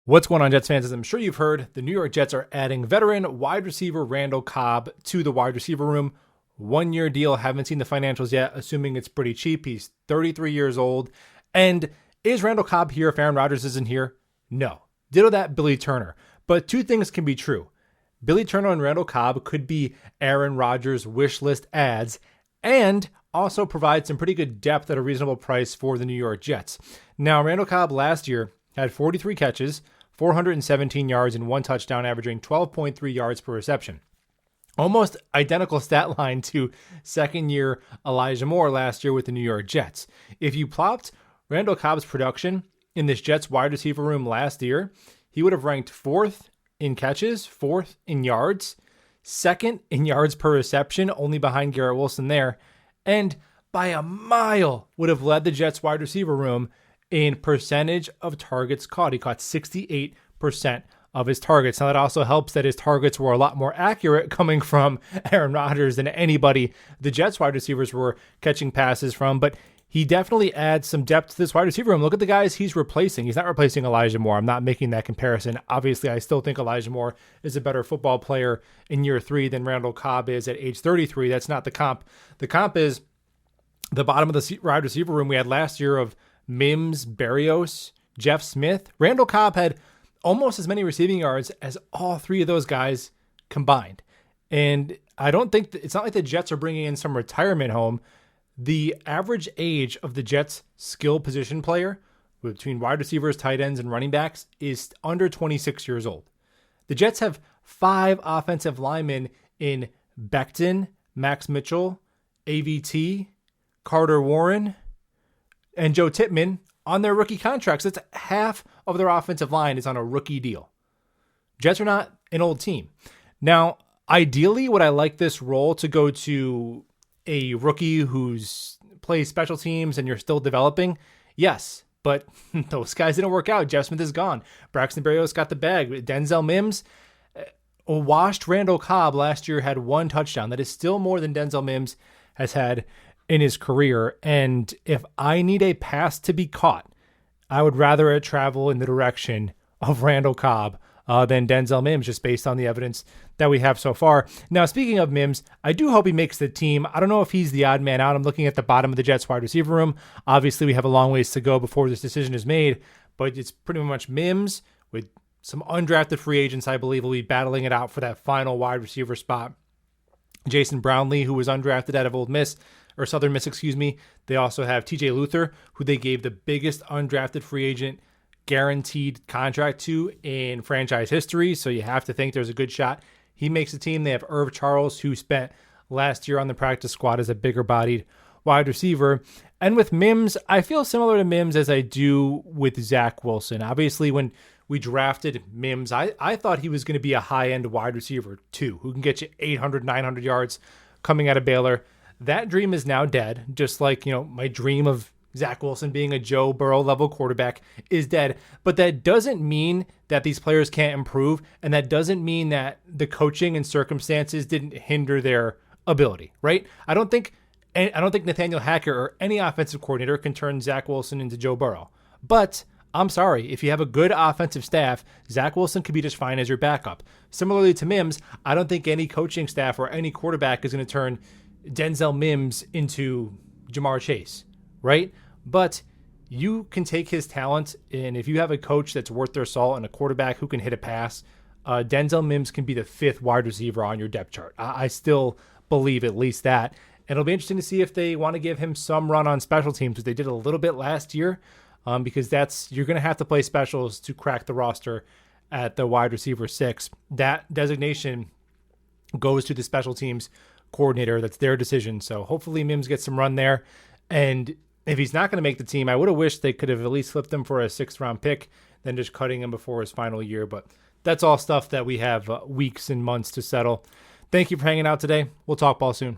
What's going on, Jets fans? As I'm sure you've heard, the New York Jets are adding veteran wide receiver Randall Cobb to the wide receiver room. 1-year deal. Haven't seen the financials yet, assuming it's pretty cheap. He's 33 years old. And is Randall Cobb here if Aaron Rodgers isn't here? No. Ditto that Billy Turner. But two things can be true. Billy Turner and Randall Cobb could be Aaron Rodgers wish list ads and also provide some pretty good depth at a reasonable price for the New York Jets. Now, Randall Cobb last year had 43 catches, 417 yards, and 1 touchdown, averaging 12.3 yards per reception. Almost identical stat line to second-year Elijah Moore last year with the New York Jets. If you plopped Randall Cobb's production in this Jets wide receiver room last year, he would have ranked 4th in catches, 4th in yards, 2nd in yards per reception, only behind Garrett Wilson there, and by a mile would have led the Jets wide receiver room in percentage of targets caught. He caught 68% of his targets. Now, that also helps that his targets were a lot more accurate coming from Aaron Rodgers than anybody the Jets wide receivers were catching passes from. But he definitely adds some depth to this wide receiver room. Look at the guys he's replacing. He's not replacing Elijah Moore. I'm not making that comparison. Obviously, I still think Elijah Moore is a better football player in year 3 than Randall Cobb is at age 33. That's not the comp. The comp is the bottom of the wide receiver room we had last year of Mims, Berrios, Jeff Smith. Randall Cobb had almost as many receiving yards as all 3 of those guys combined. And I don't think it's not like the Jets are bringing in some retirement home. The average age of the Jets skill position player between wide receivers, tight ends, and running backs is under 26 years old. The Jets have 5 offensive linemen in Becton, Max Mitchell, AVT, Carter Warren, and Joe Tippmann on their rookie contracts. That's half of their offensive line is on a rookie deal. Jets are not an old team. Now, ideally, would I like this role to go to a rookie who's plays special teams and you're still developing? Yes, but those guys didn't work out. Jeff Smith is gone. Braxton Berrios got the bag. Denzel Mims, a washed Randall Cobb last year, had 1 touchdown. That is still more than Denzel Mims has had in his career. And if I need a pass to be caught, I would rather it travel in the direction of Randall Cobb than Denzel Mims, just based on the evidence that we have so far. Now, speaking of Mims, I do hope he makes the team. I don't know if he's the odd man out. I'm looking at the bottom of the Jets wide receiver room. Obviously, we have a long ways to go before this decision is made, but it's pretty much Mims with some undrafted free agents, I believe, will be battling it out for that final wide receiver spot. Jason Brownlee, who was undrafted out of Southern Miss, They also have TJ Luther, who they gave the biggest undrafted free agent guaranteed contract to in franchise history. So you have to think there's a good shot he makes the team. They have Irv Charles, who spent last year on the practice squad as a bigger bodied wide receiver. And with Mims, I feel similar to Mims as I do with Zach Wilson. Obviously, when we drafted Mims, I thought he was going to be a high-end wide receiver too, who can get you 800, 900 yards coming out of Baylor. That dream is now dead, just like, my dream of Zach Wilson being a Joe Burrow level quarterback is dead. But that doesn't mean that these players can't improve, and that doesn't mean that the coaching and circumstances didn't hinder their ability, right? I don't think Nathaniel Hackett or any offensive coordinator can turn Zach Wilson into Joe Burrow. But I'm sorry, if you have a good offensive staff, Zach Wilson could be just fine as your backup. Similarly to Mims, I don't think any coaching staff or any quarterback is going to turn Denzel Mims into Jamar Chase, right? But you can take his talent, and if you have a coach that's worth their salt and a quarterback who can hit a pass, Denzel Mims can be the 5th wide receiver on your depth chart. I still believe at least that. And it'll be interesting to see if they want to give him some run on special teams, which they did a little bit last year, because you're going to have to play specials to crack the roster at the wide receiver 6. That designation goes to the special teams coordinator. That's their decision. So hopefully Mims gets some run there. And if he's not going to make the team, I would have wished they could have at least flipped him for a 6th round pick than just cutting him before his final year. But that's all stuff that we have weeks and months to settle. Thank you for hanging out today. We'll talk ball soon.